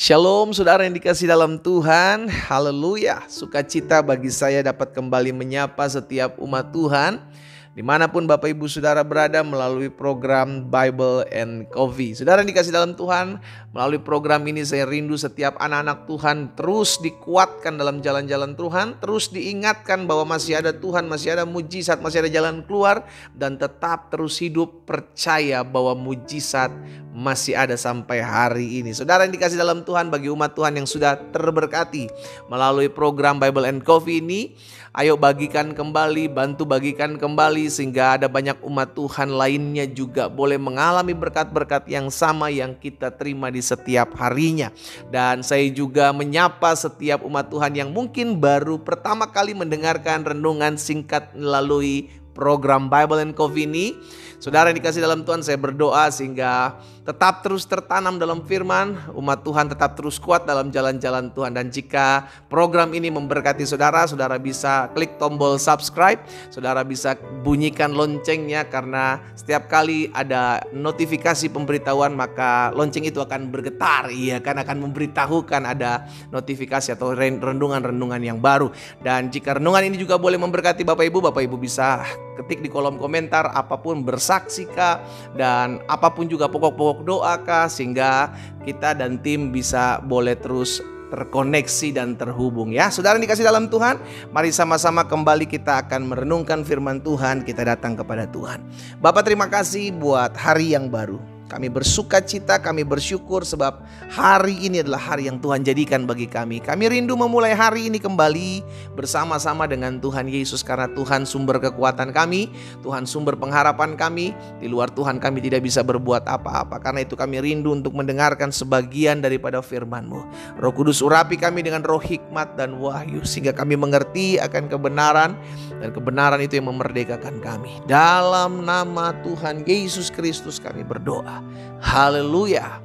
Shalom saudara yang dikasih dalam Tuhan. Haleluya. Sukacita bagi saya dapat kembali menyapa setiap umat Tuhan dimanapun Bapak Ibu Saudara berada melalui program Bible and Coffee. Saudara yang dikasih dalam Tuhan, melalui program ini saya rindu setiap anak-anak Tuhan terus dikuatkan dalam jalan-jalan Tuhan, terus diingatkan bahwa masih ada Tuhan, masih ada mujizat, masih ada jalan keluar, dan tetap terus hidup percaya bahwa mujizat masih ada sampai hari ini. Saudara yang dikasih dalam Tuhan, bagi umat Tuhan yang sudah terberkati melalui program Bible and Coffee ini, ayo bagikan kembali, bantu bagikan kembali sehingga ada banyak umat Tuhan lainnya juga boleh mengalami berkat-berkat yang sama yang kita terima di setiap harinya. Dan saya juga menyapa setiap umat Tuhan yang mungkin baru pertama kali mendengarkan renungan singkat melalui program Bible and Coffee ini. Saudara yang dikasih dalam Tuhan, saya berdoa sehingga tetap terus tertanam dalam firman, umat Tuhan tetap terus kuat dalam jalan-jalan Tuhan. Dan jika program ini memberkati saudara, saudara bisa klik tombol subscribe, saudara bisa bunyikan loncengnya, karena setiap kali ada notifikasi pemberitahuan maka lonceng itu akan bergetar, iya kan, akan memberitahukan ada notifikasi atau renungan-renungan yang baru. Dan jika renungan ini juga boleh memberkati Bapak Ibu bisa ketik di kolom komentar apapun, bersaksi kah, dan apapun juga pokok-pokok doa kah, sehingga kita dan tim bisa boleh terus terkoneksi dan terhubung ya. Saudara yang dikasih dalam Tuhan, mari sama-sama kembali kita akan merenungkan firman Tuhan, kita datang kepada Tuhan. Bapak, terima kasih buat hari yang baru. Kami bersuka cita, kami bersyukur sebab hari ini adalah hari yang Tuhan jadikan bagi kami. Kami rindu memulai hari ini kembali bersama-sama dengan Tuhan Yesus, karena Tuhan sumber kekuatan kami, Tuhan sumber pengharapan kami. Di luar Tuhan kami tidak bisa berbuat apa-apa. Karena itu kami rindu untuk mendengarkan sebagian daripada firman-Mu. Roh Kudus urapi kami dengan roh hikmat dan wahyu, sehingga kami mengerti akan kebenaran, dan kebenaran itu yang memerdekakan kami. Dalam nama Tuhan Yesus Kristus kami berdoa. Haleluya.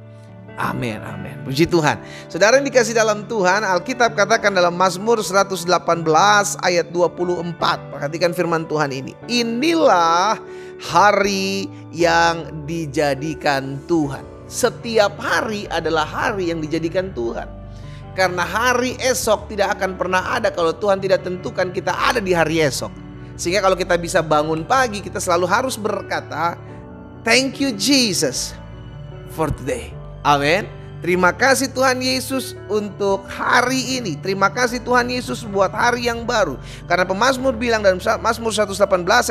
Amin, amin. Puji Tuhan. Saudara yang dikasih dalam Tuhan, Alkitab katakan dalam Mazmur 118 ayat 24. Perhatikan firman Tuhan ini. Inilah hari yang dijadikan Tuhan. Setiap hari adalah hari yang dijadikan Tuhan. Karena hari esok tidak akan pernah ada kalau Tuhan tidak tentukan kita ada di hari esok. Sehingga kalau kita bisa bangun pagi, kita selalu harus berkata, thank you Jesus for today. Amin. Terima kasih Tuhan Yesus untuk hari ini. Terima kasih Tuhan Yesus buat hari yang baru. Karena pemazmur bilang dalam Mazmur 118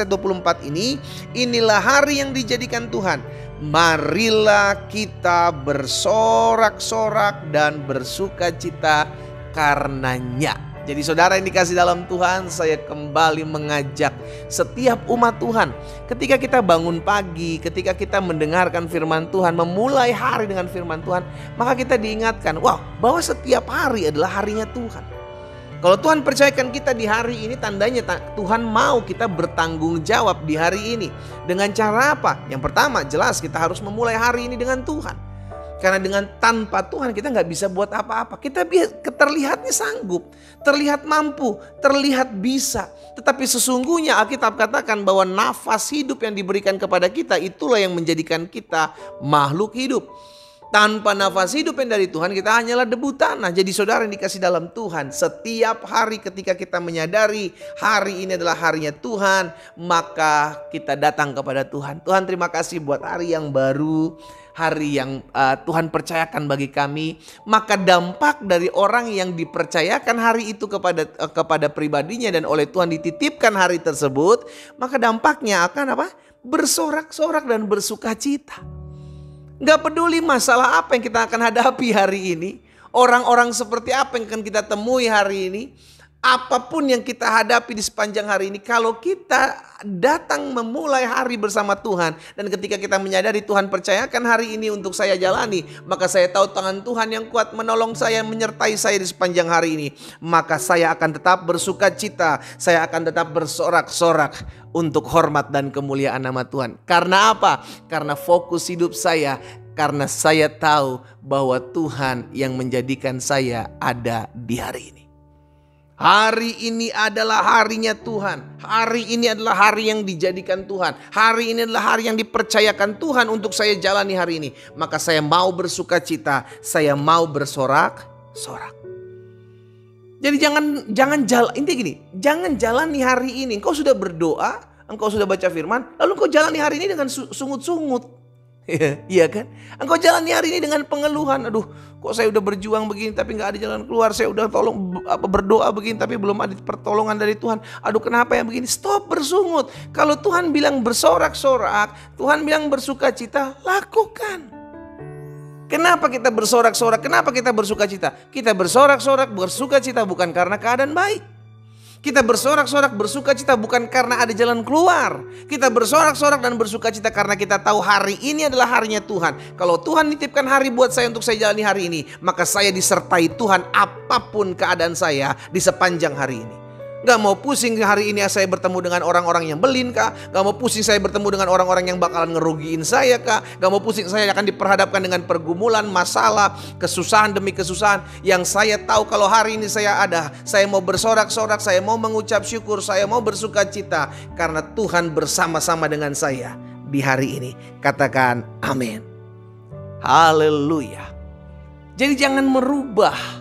ayat 24 ini, inilah hari yang dijadikan Tuhan. Marilah kita bersorak-sorak dan bersuka cita karenanya. Jadi saudara yang dikasih dalam Tuhan, saya kembali mengajak setiap umat Tuhan, ketika kita bangun pagi, ketika kita mendengarkan firman Tuhan, memulai hari dengan firman Tuhan, maka kita diingatkan, bahwa setiap hari adalah harinya Tuhan. Kalau Tuhan percayakan kita di hari ini, tandanya Tuhan mau kita bertanggung jawab di hari ini. Dengan cara apa? Yang pertama, jelas kita harus memulai hari ini dengan Tuhan. Karena dengan tanpa Tuhan kita nggak bisa buat apa-apa. Kita terlihatnya sanggup, terlihat mampu, terlihat bisa. Tetapi sesungguhnya Alkitab katakan bahwa nafas hidup yang diberikan kepada kita, itulah yang menjadikan kita makhluk hidup. Tanpa nafas hidup yang dari Tuhan, kita hanyalah debu tanah. Jadi saudara yang dikasih dalam Tuhan, setiap hari ketika kita menyadari hari ini adalah harinya Tuhan, maka kita datang kepada Tuhan. Tuhan, terima kasih buat hari yang baru, hari yang Tuhan percayakan bagi kami. Maka dampak dari orang yang dipercayakan hari itu kepada pribadinya dan oleh Tuhan dititipkan hari tersebut, maka dampaknya akan apa? Bersorak-sorak dan bersuka cita. Gak peduli masalah apa yang kita akan hadapi hari ini, orang-orang seperti apa yang akan kita temui hari ini, apapun yang kita hadapi di sepanjang hari ini, kalau kita datang memulai hari bersama Tuhan, dan ketika kita menyadari Tuhan percayakan hari ini untuk saya jalani, maka saya tahu tangan Tuhan yang kuat menolong saya, menyertai saya di sepanjang hari ini, maka saya akan tetap bersuka cita, saya akan tetap bersorak-sorak untuk hormat dan kemuliaan nama Tuhan. Karena apa? Karena fokus hidup saya, karena saya tahu bahwa Tuhan yang menjadikan saya ada di hari ini. Hari ini adalah harinya Tuhan. Hari ini adalah hari yang dijadikan Tuhan. Hari ini adalah hari yang dipercayakan Tuhan untuk saya jalani hari ini. Maka saya mau bersuka cita, saya mau bersorak-sorak. Jadi jangan jalani hari ini. Engkau sudah berdoa, engkau sudah baca firman, lalu engkau jalani hari ini dengan sungut-sungut. Iya kan? Engkau jalani hari ini dengan pengeluhan. Aduh, kok saya udah berjuang begini tapi gak ada jalan keluar. Saya udah berdoa begini tapi belum ada pertolongan dari Tuhan. Aduh, kenapa yang begini? Stop bersungut. Kalau Tuhan bilang bersorak-sorak, Tuhan bilang bersuka cita, lakukan. Kenapa kita bersorak-sorak? Kenapa kita bersuka cita? Kita bersorak-sorak, bersuka cita bukan karena keadaan baik. Kita bersorak-sorak, bersuka cita bukan karena ada jalan keluar. Kita bersorak-sorak dan bersuka cita karena kita tahu hari ini adalah harinya Tuhan. Kalau Tuhan nitipkan hari buat saya untuk saya jalani hari ini, maka saya disertai Tuhan apapun keadaan saya di sepanjang hari ini. Gak mau pusing hari ini saya bertemu dengan orang-orang yang belin kah? Gak mau pusing saya bertemu dengan orang-orang yang bakalan ngerugiin saya kah? Gak mau pusing saya akan diperhadapkan dengan pergumulan, masalah, kesusahan demi kesusahan. Yang saya tahu kalau hari ini saya mau bersorak-sorak, saya mau mengucap syukur, saya mau bersuka cita. Karena Tuhan bersama-sama dengan saya di hari ini. Katakan amin. Haleluya. Jadi jangan merubah.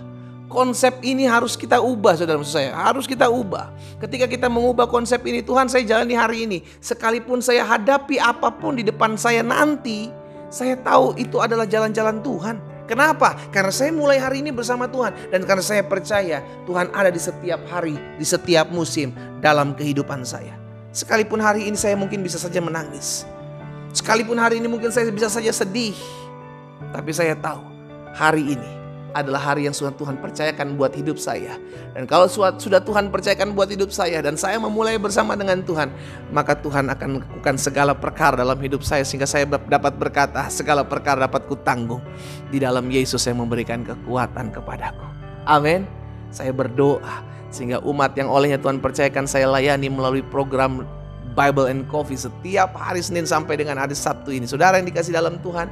Konsep ini harus kita ubah, saudara saya. Harus kita ubah. Ketika kita mengubah konsep ini, Tuhan saya jalani hari ini. Sekalipun saya hadapi apapun di depan saya nanti, saya tahu itu adalah jalan-jalan Tuhan. Kenapa? Karena saya mulai hari ini bersama Tuhan. Dan karena saya percaya Tuhan ada di setiap hari, di setiap musim dalam kehidupan saya. Sekalipun hari ini saya mungkin bisa saja menangis. Sekalipun hari ini mungkin saya bisa saja sedih. Tapi saya tahu hari ini adalah hari yang sudah Tuhan percayakan buat hidup saya. Dan kalau sudah Tuhan percayakan buat hidup saya dan saya memulai bersama dengan Tuhan, maka Tuhan akan melakukan segala perkara dalam hidup saya sehingga saya dapat berkata, segala perkara dapat kutanggung di dalam Yesus yang memberikan kekuatan kepadaku. Amin. Saya berdoa sehingga umat yang olehnya Tuhan percayakan saya layani melalui program Bible and Coffee setiap hari Senin sampai dengan hari Sabtu ini. Saudara yang dikasih dalam Tuhan,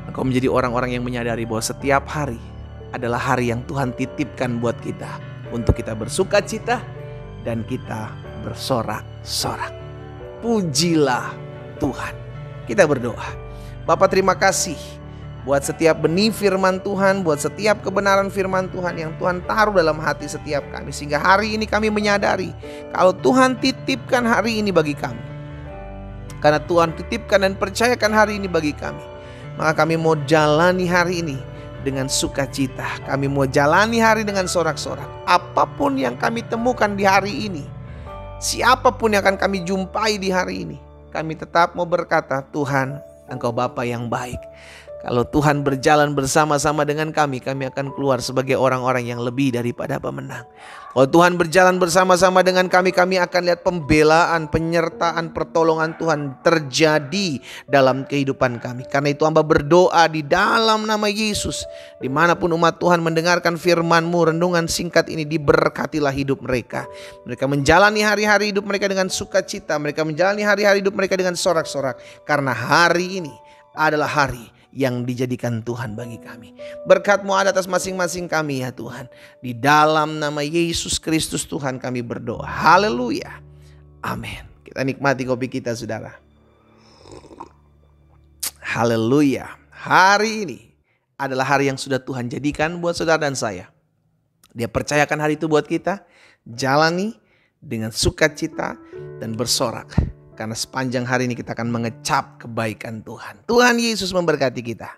engkau menjadi orang-orang yang menyadari bahwa setiap hari adalah hari yang Tuhan titipkan buat kita untuk kita bersuka cita dan kita bersorak-sorak. Pujilah Tuhan. Kita berdoa. Bapa, terima kasih buat setiap benih firman Tuhan, buat setiap kebenaran firman Tuhan yang Tuhan taruh dalam hati setiap kami. Sehingga hari ini kami menyadari kalau Tuhan titipkan hari ini bagi kami. Karena Tuhan titipkan dan percayakan hari ini bagi kami, maka kami mau jalani hari ini dengan sukacita. Kami mau jalani hari dengan sorak-sorak. Apapun yang kami temukan di hari ini, siapapun yang akan kami jumpai di hari ini, kami tetap mau berkata, Tuhan, Engkau Bapa yang baik. Kalau Tuhan berjalan bersama-sama dengan kami akan keluar sebagai orang-orang yang lebih daripada pemenang. Kalau Tuhan berjalan bersama-sama dengan kami akan lihat pembelaan, penyertaan, pertolongan Tuhan terjadi dalam kehidupan kami. Karena itu hamba berdoa di dalam nama Yesus. Dimanapun umat Tuhan mendengarkan firman-Mu, renungan singkat ini, diberkatilah hidup mereka. Mereka menjalani hari-hari hidup mereka dengan sukacita. Mereka menjalani hari-hari hidup mereka dengan sorak-sorak. Karena hari ini adalah hari yang dijadikan Tuhan bagi kami. Berkat-Mu ada atas masing-masing kami ya Tuhan. Di dalam nama Yesus Kristus Tuhan kami berdoa. Haleluya. Amin. Kita nikmati kopi kita, saudara. Haleluya. Hari ini adalah hari yang sudah Tuhan jadikan buat saudara dan saya. Dia percayakan hari itu buat kita. Jalani dengan sukacita dan bersorak. Karena sepanjang hari ini kita akan mengecap kebaikan Tuhan. Tuhan Yesus memberkati kita.